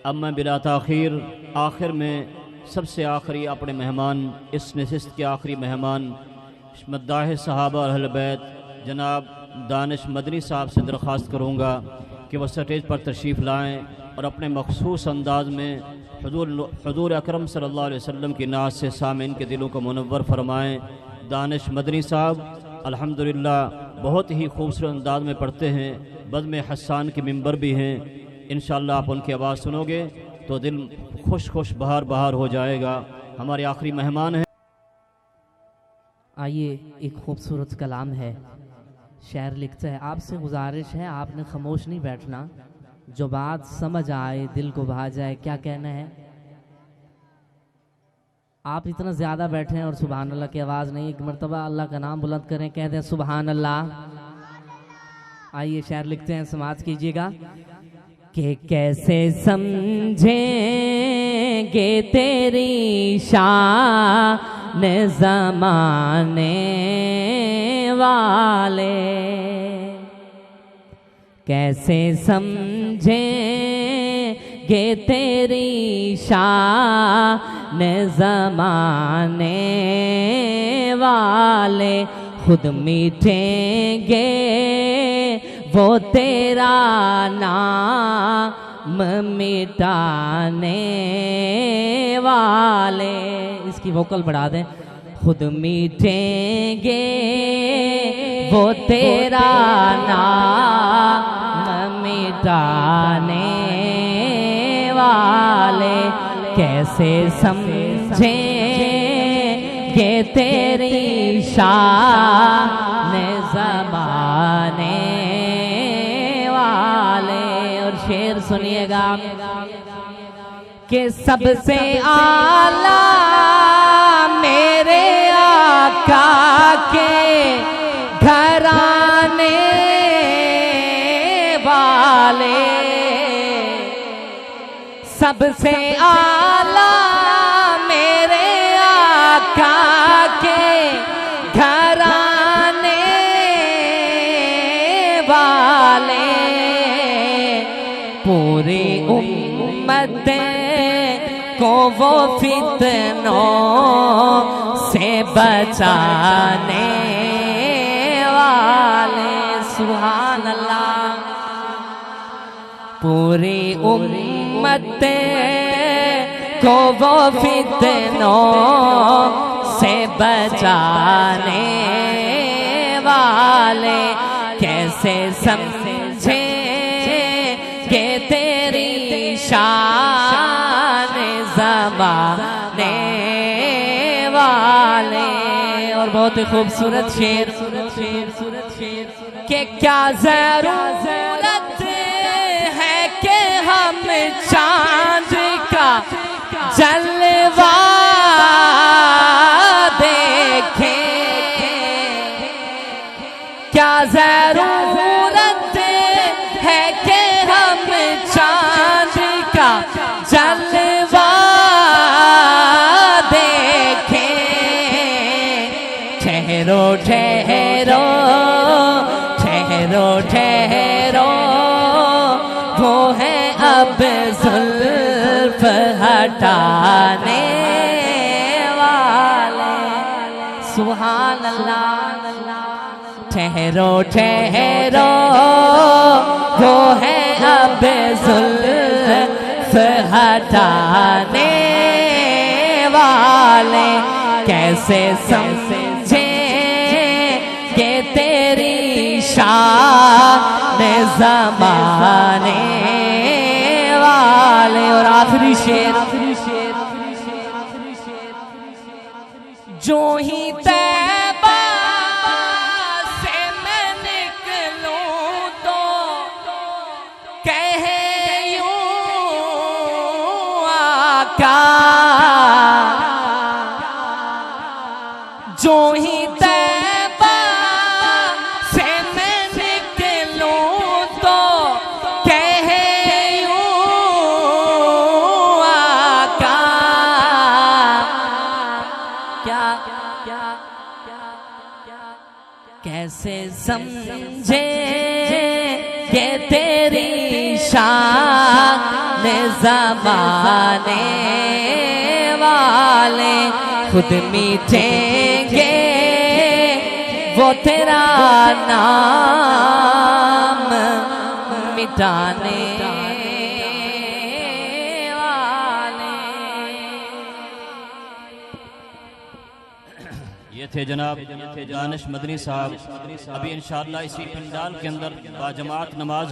अब मैं बिला ताख़ीर आखिर में सबसे आखिरी अपने मेहमान, इस नशिस्त के आखिरी मेहमान मद्दाह सहाबा और अहले बैत जनाब दानिश मदनी साहब से दरख्वास्त करूँगा कि वह स्टेज पर तशरीफ़ लाएँ और अपने मखसूस अंदाज में हुज़ूर अकरम सल्लल्लाहु अलैहि वसल्लम की नात से सामीन के दिलों को मुनव्वर फरमाएँ। दानिश मदनी साहब अल्हम्दुलिल्लाह बहुत ही खूबसूरत अंदाज में पढ़ते हैं, बज़्म हस्सान के मिंबर भी हैं। इंशाअल्लाह आप उनकी आवाज़ सुनोगे तो दिल खुश खुश बहार बहार हो जाएगा। हमारे आखिरी मेहमान हैं। आइए, एक खूबसूरत कलाम है, शायर लिखता है, आपसे गुजारिश है आपने खामोश नहीं बैठना, जो बात समझ आए दिल को भा जाए। क्या कहना है? आप इतना ज़्यादा बैठे हैं और सुबहान अल्लाह की आवाज़ नहीं, एक मरतबा अल्लाह का नाम बुलंद करें, कह दें सुबहान अल्लाह। आइए शायर लिखते हैं, समाज कीजिएगा कि कैसे समझेंगे तेरी शान ज़माने वाले, कैसे समझेंगे तेरी शान ज़माने वाले, खुद मिटेंगे वो तेरा नाम मिटाने वाले। इसकी वोकल बढ़ा दें। खुद मिटेंगे वो तेरा नाम मिटाने वाले, कैसे समझेंगे तेरी शान ज़माने वाले। और शेर सुनिएगा कि सबसे आला मेरे आका के घराने वाले, सबसे आला मेरे आका के घराने वाले, पूरी उम्मत को वो फितनों से बचाने वाले। सुभान अल्लाह। पूरी उम्मत को वो फितनों से बचाने वाले, कैसे समझे कि तेरी शान ज़माने वाले। और बहुत ही खूबसूरत शेर कि क्या ज़रूरत है कि हम चांद का जलवा देखें, क्या ज़रूरत है कि हम चांद का जलवा देखें। ठहरो ठहरो ठहरो ठहरो, वो है अब जुल्फ हटाने वाले। सुभान अल्लाह। ठहरो ठहरो, वो है अब जुल्फ हटाने वाले, कैसे समझे कि तेरी शान ज़माने वाले। और आखिरी शेर, जो ही तैबा से मैं निकलूं तो कहे यूं आका, जो ही तैबा से मैं निकलूं तो कहे यूं आका। क्या कैसे समझे कि तेरी शान ज़माने वाले खुद मिटेंगे वो तेरा नाम मिटाने वाले। ये थे जनाब दानिश मदनी साहब। अभी इंशाअल्लाह इसी पंडाल के अंदर बाजमात नमाज